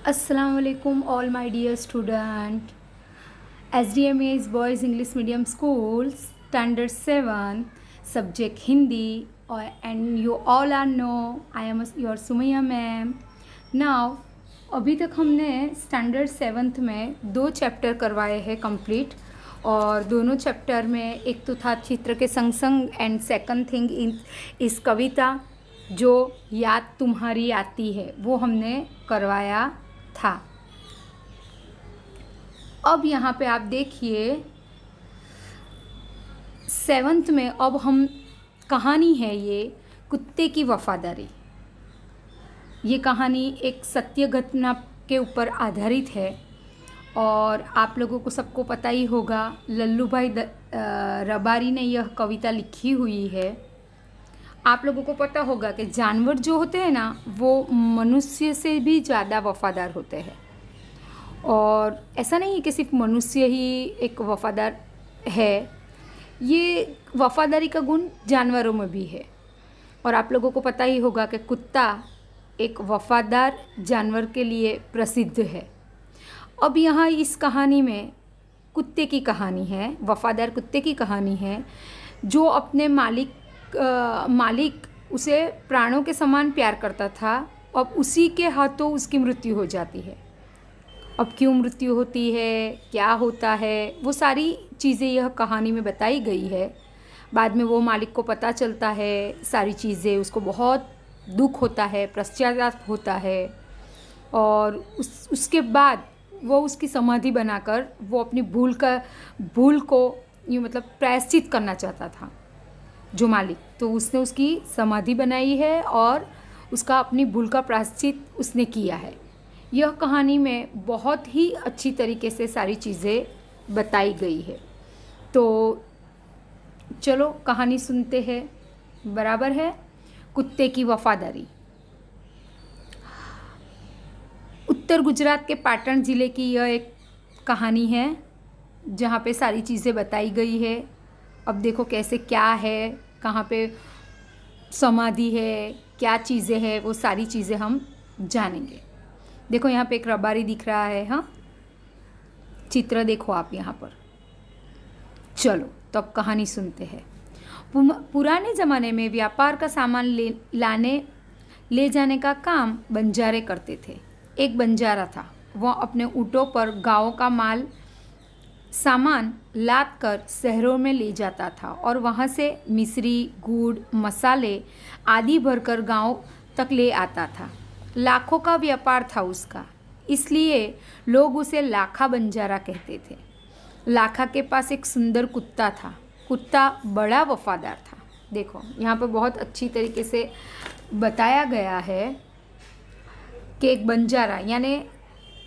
Assalamu alaikum all my dear student. SDMA is Boys English Medium School, Standard 7, subject Hindi, and you all are know I am your Sumaya ma'am. Now अभी तक हमने standard seventh में 2 chapter करवाए हैं complete, और दोनों chapter में एक तो था चित्र के संग संग, एंड सेकंड थिंग इस कविता जो याद तुम्हारी आती है वो हमने करवाया था। अब यहाँ पे आप देखिए सेवन्थ में अब हम कहानी है ये कुत्ते की वफादारी। ये कहानी एक सत्य घटना के ऊपर आधारित है और आप लोगों को सबको पता ही होगा लल्लू भाई रबारी ने यह कविता लिखी हुई है। आप लोगों को पता होगा कि जानवर जो होते हैं ना वो मनुष्य से भी ज़्यादा वफादार होते हैं, और ऐसा नहीं है कि सिर्फ मनुष्य ही एक वफादार है, ये वफादारी का गुण जानवरों में भी है। और आप लोगों को पता ही होगा कि कुत्ता एक वफादार जानवर के लिए प्रसिद्ध है। अब यहाँ इस कहानी में कुत्ते की कहानी है, वफादार कुत्ते की कहानी है जो अपने मालिक उसे प्राणों के समान प्यार करता था। अब उसी के हाथों उसकी मृत्यु हो जाती है। अब क्यों मृत्यु होती है, क्या होता है, वो सारी चीज़ें यह कहानी में बताई गई है। बाद में वो मालिक को पता चलता है सारी चीज़ें, उसको बहुत दुख होता है, पश्चाताप होता है, और उसके बाद वो उसकी समाधि बनाकर वो अपनी भूल को यूँ मतलब प्रायश्चित करना चाहता था जो मालिक, तो उसने उसकी समाधि बनाई है और उसका अपनी भूल का प्रायश्चित उसने किया है। यह कहानी में बहुत ही अच्छी तरीके से सारी चीज़ें बताई गई है। तो चलो कहानी सुनते हैं, बराबर है। कुत्ते की वफादारी। उत्तर गुजरात के पाटण ज़िले की यह एक कहानी है जहाँ पे सारी चीज़ें बताई गई है। अब देखो कैसे क्या है, कहाँ पे समाधि है, क्या चीज़ें हैं, वो सारी चीज़ें हम जानेंगे। देखो यहाँ पे एक रबारी दिख रहा है, हाँ, चित्र देखो आप यहाँ पर। चलो तो अब कहानी सुनते हैं। पुराने ज़माने में व्यापार का सामान ले जाने का काम बंजारे करते थे। एक बंजारा था, वह अपने ऊँटों पर गाँव का सामान लाद कर शहरों में ले जाता था और वहाँ से मिश्री, गुड़, मसाले आदि भरकर गाँव तक ले आता था। लाखों का व्यापार था उसका, इसलिए लोग उसे लाखा बंजारा कहते थे। लाखा के पास एक सुंदर कुत्ता था। कुत्ता बड़ा वफादार था। देखो यहाँ पर बहुत अच्छी तरीके से बताया गया है कि एक बंजारा यानी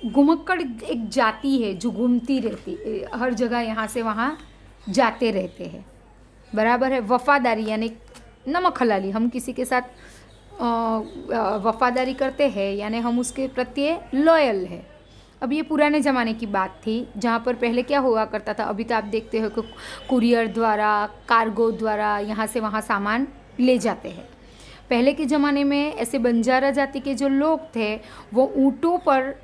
घुमक्कड़ एक जाति है जो घूमती रहती, हर जगह यहाँ से वहाँ जाते रहते हैं, बराबर है। वफादारी यानी नमक हलाली, हम किसी के साथ वफादारी करते हैं यानी हम उसके प्रति लॉयल है। अब ये पुराने ज़माने की बात थी जहाँ पर पहले क्या हुआ करता था, अभी तो आप देखते हो कि कुरियर द्वारा, कार्गो द्वारा यहाँ से वहाँ सामान ले जाते हैं। पहले के ज़माने में ऐसे बंजारा जाति के जो लोग थे वो ऊँटों पर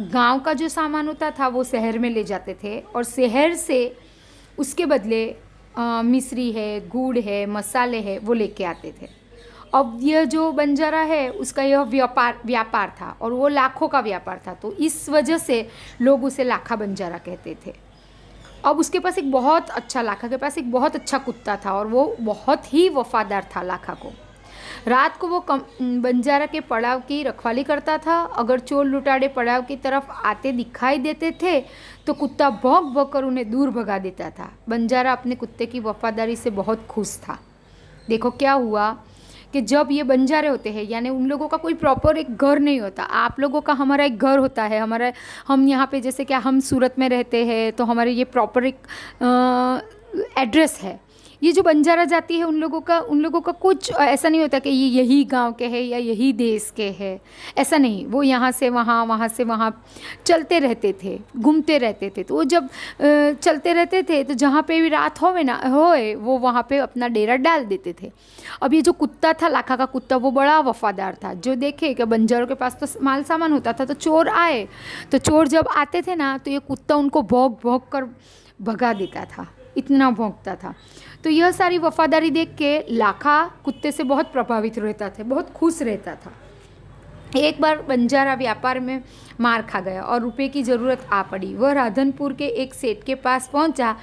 गांव का जो सामान होता था वो शहर में ले जाते थे और शहर से उसके बदले मिश्री है, गुड़ है, मसाले है वो लेके आते थे। अब यह जो बंजारा है उसका यह व्यापार था और वो लाखों का व्यापार था, तो इस वजह से लोग उसे लाखा बंजारा कहते थे। अब उसके पास एक बहुत अच्छा लाखा के पास एक बहुत अच्छा कुत्ता था और वो बहुत ही वफादार था लाखा को। रात को वो बंजारा के पड़ाव की रखवाली करता था। अगर चोर लुटारे पड़ाव की तरफ आते दिखाई देते थे तो कुत्ता भौंक भौंक कर उन्हें दूर भगा देता था। बंजारा अपने कुत्ते की वफादारी से बहुत खुश था। देखो क्या हुआ कि जब ये बंजारे होते हैं यानी उन लोगों का कोई प्रॉपर एक घर नहीं होता। आप लोगों का हमारा एक घर होता है, हम यहाँ पे जैसे क्या हम सूरत में रहते हैं तो हमारे ये प्रॉपर एक एड्रेस है। ये जो बंजारा जाति है उन लोगों का कुछ ऐसा नहीं होता कि ये यही गांव के हैं या यही देश के हैं, ऐसा नहीं। वो यहाँ से वहाँ, वहाँ से वहाँ चलते रहते थे, घूमते रहते थे। तो वो जब चलते रहते थे तो जहाँ पे भी रात होए वो वहाँ पे अपना डेरा डाल देते थे। अब ये जो कुत्ता था, लाखा का कुत्ता, वो बड़ा वफादार था। जो देखे कि बंजारों के पास तो माल सामान होता था, तो चोर आए, तो चोर जब आते थे ना तो ये कुत्ता उनको भौंक भौंक कर भगा देता था, इतना भौंकता था। तो यह सारी वफादारी देख के लाखा कुत्ते से बहुत प्रभावित रहता था, बहुत खुश रहता था। एक बार बंजारा व्यापार में मार खा गया और रुपए की ज़रूरत आ पड़ी। वह राधनपुर के एक सेठ के पास पहुंचा।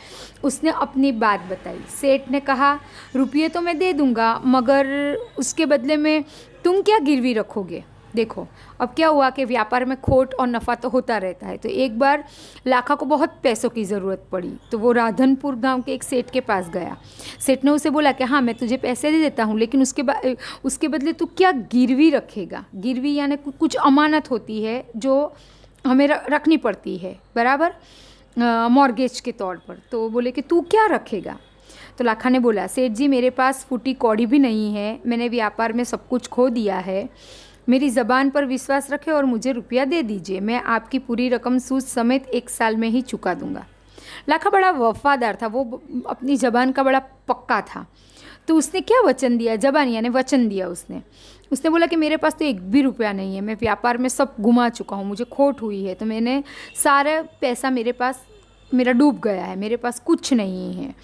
उसने अपनी बात बताई। सेठ ने कहा, रुपये तो मैं दे दूंगा, मगर उसके बदले में तुम क्या गिरवी रखोगे? देखो अब क्या हुआ कि व्यापार में खोट और नफ़ा तो होता रहता है। तो एक बार लाखा को बहुत पैसों की ज़रूरत पड़ी, तो वो राधनपुर गांव के एक सेठ के पास गया। सेठ ने उसे बोला कि हाँ, मैं तुझे पैसे दे देता हूँ, लेकिन उसके बदले तू क्या गिरवी रखेगा? गिरवी यानी कुछ अमानत होती है जो हमें रखनी पड़ती है, बराबर, मॉर्गेज के तौर पर। तो बोले कि तू क्या रखेगा? तो लाखा ने बोला, सेठ जी मेरे पास फूटी कौड़ी भी नहीं है, मैंने व्यापार में सब कुछ खो दिया है, मेरी ज़बान पर विश्वास रखें और मुझे रुपया दे दीजिए, मैं आपकी पूरी रकम सूद समेत 1 साल में ही चुका दूंगा। लाखा बड़ा वफादार था, वो अपनी ज़बान का बड़ा पक्का था। तो उसने क्या वचन दिया? ज़बान यानी वचन दिया उसने बोला कि मेरे पास तो 1 भी रुपया नहीं है, मैं व्यापार में सब घुमा चुका हूँ, मुझे खोट हुई है, तो मैंने सारा पैसा मेरा डूब गया है, मेरे पास कुछ नहीं है।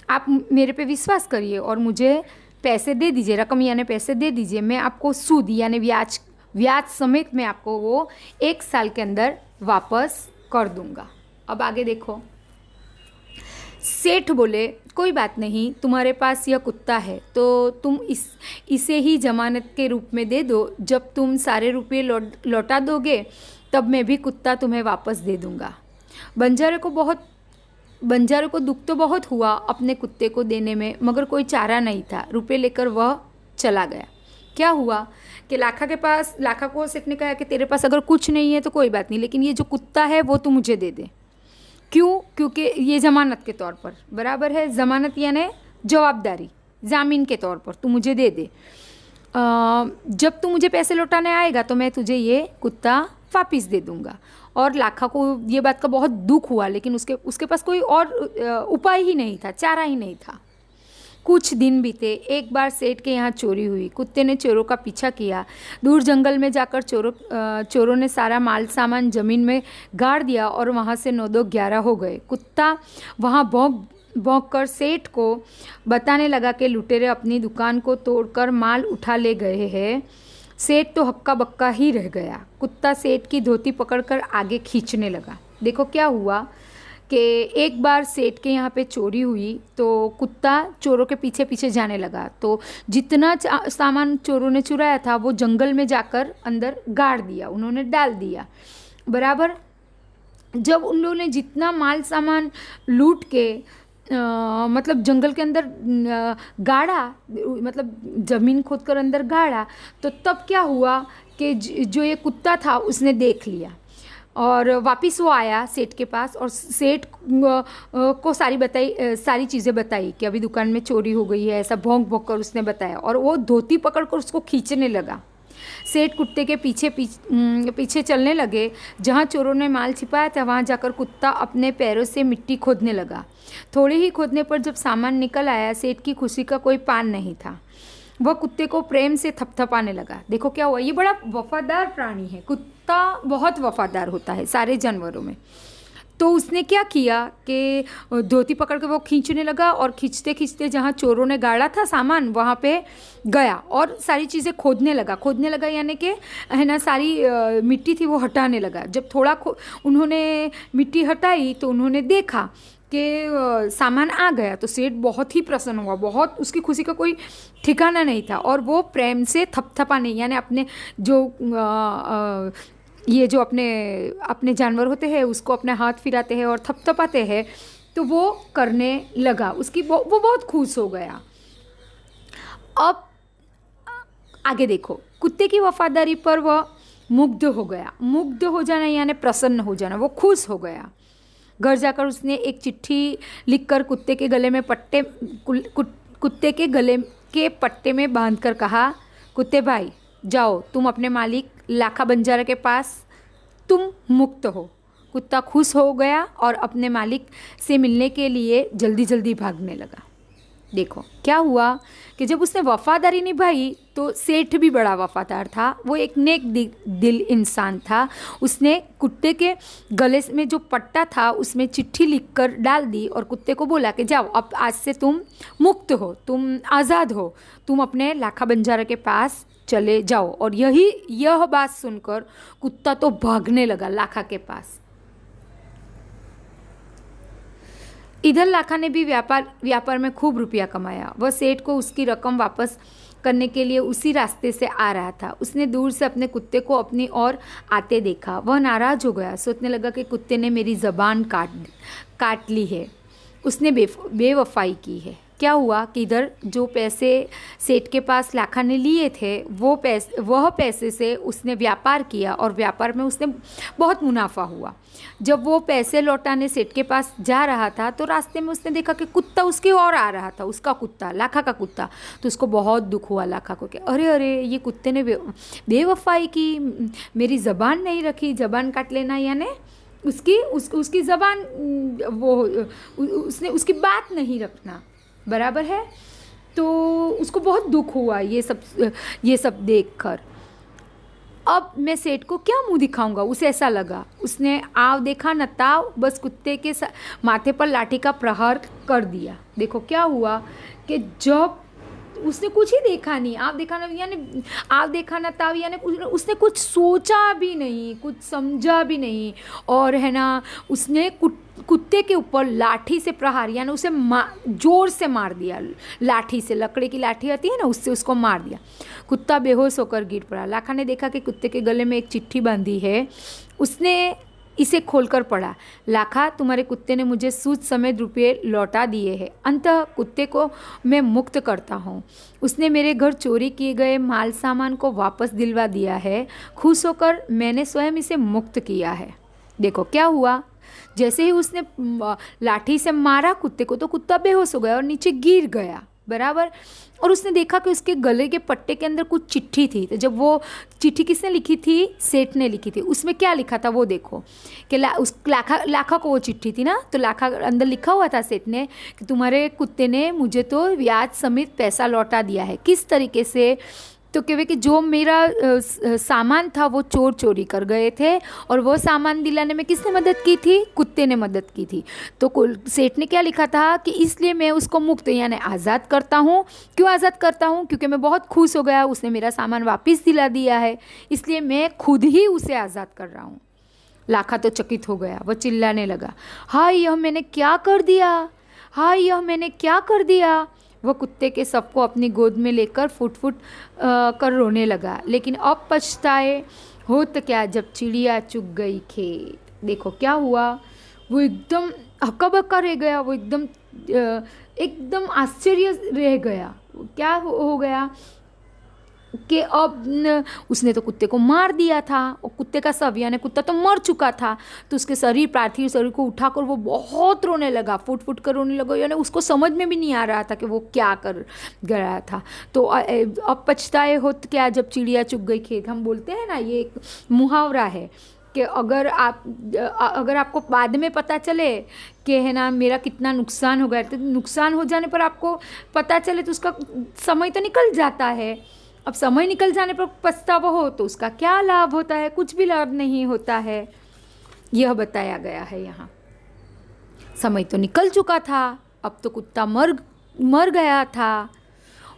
आप मेरे पे विश्वास करिए और मुझे पैसे दे दीजिए, रकम यानी पैसे दे दीजिए, मैं आपको सूद यानी ब्याज समेत मैं आपको वो 1 साल के अंदर वापस कर दूंगा। अब आगे देखो। सेठ बोले, कोई बात नहीं, तुम्हारे पास यह कुत्ता है तो तुम इसे ही जमानत के रूप में दे दो। जब तुम सारे रुपये लौटा दोगे तब मैं भी कुत्ता तुम्हें वापस दे दूंगा। बंजारे को दुख तो बहुत हुआ अपने कुत्ते को देने में, मगर कोई चारा नहीं था। रुपए लेकर वह चला गया। क्या हुआ कि लाखा को सेठ ने कहा कि तेरे पास अगर कुछ नहीं है तो कोई बात नहीं, लेकिन ये जो कुत्ता है वो तू मुझे दे दे। क्यों? क्योंकि ये ज़मानत के तौर पर, बराबर है, ज़मानत यानी जवाबदारी, जामीन के तौर पर तू मुझे दे दे। जब तू मुझे पैसे लौटाने आएगा तो मैं तुझे ये कुत्ता वापस दे दूंगा। और लाखा को ये बात का बहुत दुख हुआ, लेकिन उसके पास कोई और उपाय ही नहीं था, चारा ही नहीं था। कुछ दिन बीते। एक बार सेठ के यहाँ चोरी हुई। कुत्ते ने चोरों का पीछा किया। दूर जंगल में जाकर चोरों ने सारा माल सामान ज़मीन में गाड़ दिया और वहाँ से 9-2-11 हो गए। कुत्ता वहाँ भौंक कर सेठ को बताने लगा कि लुटेरे अपनी दुकान को तोड़कर माल उठा ले गए हैं। सेठ तो हक्का बक्का ही रह गया। कुत्ता सेठ की धोती पकड़कर आगे खींचने लगा। देखो क्या हुआ कि एक बार सेठ के यहाँ पे चोरी हुई तो कुत्ता चोरों के पीछे पीछे जाने लगा। तो जितना सामान चोरों ने चुराया था वो जंगल में जाकर अंदर गाड़ दिया, उन्होंने डाल दिया, बराबर। जब उन लोगों ने जितना माल सामान लूट के मतलब जंगल के अंदर गाड़ा, मतलब ज़मीन खोदकर अंदर गाड़ा, तो तब क्या हुआ कि जो ये कुत्ता था उसने देख लिया और वापस वो आया सेठ के पास और सेठ को सारी चीज़ें बताई कि अभी दुकान में चोरी हो गई है, ऐसा भौंक भौंक कर उसने बताया। और वो धोती पकड़कर उसको खींचने लगा। सेठ कुत्ते के पीछे चलने लगे। जहाँ चोरों ने माल छिपाया था वहाँ जाकर कुत्ता अपने पैरों से मिट्टी खोदने लगा। थोड़े ही खोदने पर जब सामान निकल आया, सेठ की खुशी का कोई पार नहीं था। वह कुत्ते को प्रेम से थपथपाने लगा। देखो क्या हुआ, ये बड़ा वफादार प्राणी है। कुत्ता बहुत वफादार होता है सारे जानवरों में। तो उसने क्या किया कि धोती पकड़ के वो खींचने लगा और खींचते खींचते जहाँ चोरों ने गाड़ा था सामान वहाँ पे गया और सारी चीज़ें खोदने लगा यानी कि है ना, सारी मिट्टी थी वो हटाने लगा। जब थोड़ा उन्होंने मिट्टी हटाई तो उन्होंने देखा कि सामान आ गया। तो सेठ बहुत ही प्रसन्न हुआ, बहुत उसकी खुशी का कोई ठिकाना नहीं था। और वो प्रेम से थपथपाने यानी अपने ये जो अपने जानवर होते हैं उसको अपने हाथ फिराते हैं और थपथपाते हैं, तो वो करने लगा। वो बहुत खुश हो गया। अब आगे देखो, कुत्ते की वफादारी पर वह मुग्ध हो गया। मुग्ध हो जाना यानी प्रसन्न हो जाना, वो खुश हो गया। घर जाकर उसने एक चिट्ठी लिखकर कुत्ते के गले में कुत्ते के गले के पट्टे में बांधकर कहा, कुत्ते भाई जाओ, तुम अपने मालिक लाखा बंजारा के पास, तुम मुक्त हो। कुत्ता खुश हो गया और अपने मालिक से मिलने के लिए जल्दी जल्दी भागने लगा। देखो क्या हुआ कि जब उसने वफादारी निभाई तो सेठ भी बड़ा वफादार था, वो एक नेक दिल इंसान था। उसने कुत्ते के गले में जो पट्टा था उसमें चिट्ठी लिखकर डाल दी और कुत्ते को बोला कि जाओ, अब आज से तुम मुक्त हो, तुम आज़ाद हो, तुम अपने लाखा बंजारा के पास चले जाओ। और यह बात सुनकर कुत्ता तो भागने लगा लाखा के पास। इधर लाखा ने भी व्यापार में खूब रुपया कमाया। वह सेठ को उसकी रकम वापस करने के लिए उसी रास्ते से आ रहा था। उसने दूर से अपने कुत्ते को अपनी ओर आते देखा। वह नाराज़ हो गया, सोचने लगा कि कुत्ते ने मेरी ज़बान काट ली है, उसने बेवफाई की है। क्या हुआ कि इधर जो पैसे सेठ के पास लाखा ने लिए थे वह पैसे से उसने व्यापार किया और व्यापार में उसने बहुत मुनाफा हुआ। जब वो पैसे लौटाने सेठ के पास जा रहा था तो रास्ते में उसने देखा कि कुत्ता उसकी ओर आ रहा था, उसका कुत्ता, लाखा का कुत्ता। तो उसको बहुत दुख हुआ लाखा को कि अरे अरे, ये कुत्ते ने बेवफाई की, मेरी ज़बान नहीं रखी। ज़बान काट लेना यानी उसकी ज़बान, वो उसने उसकी बात नहीं रखना, बराबर है। तो उसको बहुत दुख हुआ ये सब देखकर। अब मैं सेठ को क्या मुंह दिखाऊंगा, उसे ऐसा लगा। उसने आव देखा न ताव, बस कुत्ते के माथे पर लाठी का प्रहार कर दिया। देखो क्या हुआ कि जब उसने कुछ ही देखा नहीं, आप देखा ना ताव यानी उसने कुछ सोचा भी नहीं, कुछ समझा भी नहीं, और है ना उसने कुत्ते के ऊपर लाठी से प्रहार यानी उसे जोर से मार दिया। लाठी से, लकड़ी की लाठी आती है ना, उससे उसको मार दिया। कुत्ता बेहोश होकर गिर पड़ा। लाखा ने देखा कि कुत्ते के गले में एक चिट्ठी बांधी है। उसने इसे खोलकर पढ़ा, लाखा, तुम्हारे कुत्ते ने मुझे सूद समेत रुपये लौटा दिए हैं। अंततः कुत्ते को मैं मुक्त करता हूँ। उसने मेरे घर चोरी किए गए माल सामान को वापस दिलवा दिया है। खुश होकर मैंने स्वयं इसे मुक्त किया है। देखो क्या हुआ, जैसे ही उसने लाठी से मारा कुत्ते को तो कुत्ता बेहोश हो गया और नीचे गिर गया, बराबर। और उसने देखा कि उसके गले के पट्टे के अंदर कुछ चिट्ठी थी। तो जब वो चिट्ठी किसने लिखी थी, सेठ ने लिखी थी। उसमें क्या लिखा था वो देखो कि लाखा को वो चिट्ठी थी ना, तो लाखा अंदर लिखा हुआ था सेठ ने कि तुम्हारे कुत्ते ने मुझे तो ब्याज समेत पैसा लौटा दिया है। किस तरीके से, तो कहवे कि जो मेरा सामान था वो चोर चोरी कर गए थे और वो सामान दिलाने में किसने मदद की थी, कुत्ते ने मदद की थी। तो सेठ ने क्या लिखा था कि इसलिए मैं उसको मुक्त यानी आज़ाद करता हूँ। क्यों आज़ाद करता हूँ, क्योंकि मैं बहुत खुश हो गया, उसने मेरा सामान वापस दिला दिया है, इसलिए मैं खुद ही उसे आज़ाद कर रहा हूँ। लाखा तो चकित हो गया, वह चिल्लाने लगा, हाय यह मैंने क्या कर दिया, हाय यह मैंने क्या कर दिया। वह कुत्ते के शव को अपनी गोद में लेकर फुट कर रोने लगा। लेकिन अब पछताए हो तो क्या, जब चिड़िया चुग गई खेत। देखो क्या हुआ, वो एकदम हक्का बक्का रह गया, वो एकदम आश्चर्य रह गया। क्या हो गया कि अब उसने तो कुत्ते को मार दिया था और कुत्ते का शव यानी कुत्ता तो मर चुका था। तो उसके पार्थिव शरीर को उठाकर वो बहुत रोने लगा, फुट कर रोने लगा, यानी उसको समझ में भी नहीं आ रहा था कि वो क्या कर गया था। तो अब पछताए हो तो क्या, जब चिड़िया चुग गई खेत। हम बोलते हैं ना, ये एक मुहावरा है कि अगर आपको बाद में पता चले कि है ना मेरा कितना नुकसान हो गया, तो नुकसान हो जाने पर आपको पता चले तो उसका समय तो निकल जाता है। अब समय निकल जाने पर पछतावा हो तो उसका क्या लाभ होता है, कुछ भी लाभ नहीं होता है। यह बताया गया है यहाँ। समय तो निकल चुका था, अब तो कुत्ता मर गया था।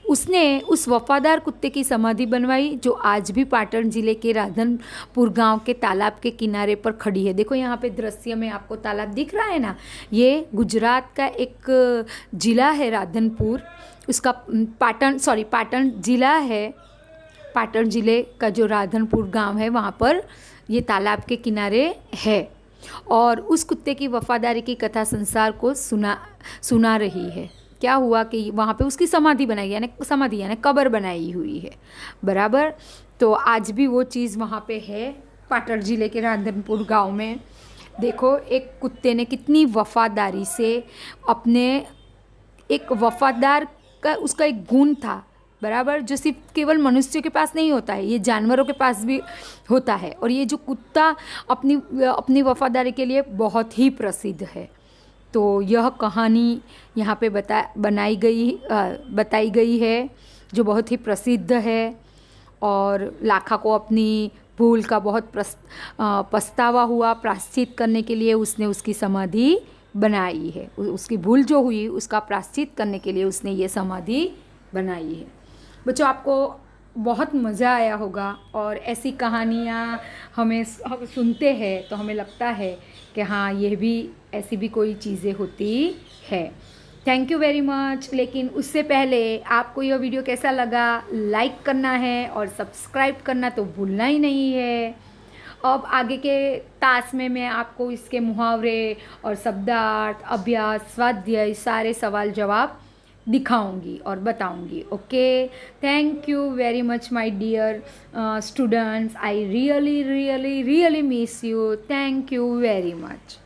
उसने उस वफादार कुत्ते की समाधि बनवाई जो आज भी पाटन जिले के राधनपुर गांव के तालाब के किनारे पर खड़ी है। देखो यहाँ पे दृश्य में आपको तालाब दिख रहा है ना, ये गुजरात का एक ज़िला है राधनपुर, उसका पाटन ज़िला है। पाटन ज़िले का जो राधनपुर गांव है वहाँ पर ये तालाब के किनारे है और उस कुत्ते की वफादारी की कथा संसार को सुना रही है। क्या हुआ कि वहाँ पे उसकी समाधि यानी कब्र बनाई हुई है, बराबर। तो आज भी वो चीज़ वहाँ पे है पाटन ज़िले के राधनपुर गांव में। देखो एक कुत्ते ने कितनी वफादारी से अपने, एक वफादार का उसका एक गुण था, बराबर, जो सिर्फ केवल मनुष्य के पास नहीं होता है, ये जानवरों के पास भी होता है। और ये जो कुत्ता अपनी अपनी वफादारी के लिए बहुत ही प्रसिद्ध है। तो यह कहानी यहाँ पे बताई गई है, जो बहुत ही प्रसिद्ध है। और लाखा को अपनी भूल का बहुत पछतावा हुआ, प्रायश्चित करने के लिए उसने उसकी समाधि बनाई है। उसकी भूल जो हुई उसका प्रायश्चित करने के लिए उसने ये समाधि बनाई है। बच्चों, आपको बहुत मज़ा आया होगा, और ऐसी कहानियाँ हम सुनते हैं तो हमें लगता है कि हाँ, यह भी ऐसी भी कोई चीज़ें होती है। Thank you very much. लेकिन उससे पहले आपको यह वीडियो कैसा लगा, लाइक करना है और सब्सक्राइब करना तो भूलना ही नहीं है। अब आगे के टास्क में मैं आपको इसके मुहावरे और शब्दार्थ, अभ्यास, स्वाध्याय, सारे सवाल जवाब दिखाऊंगी और बताऊंगी। Okay, thank you very much my dear students. I really really really miss you. Thank you very much.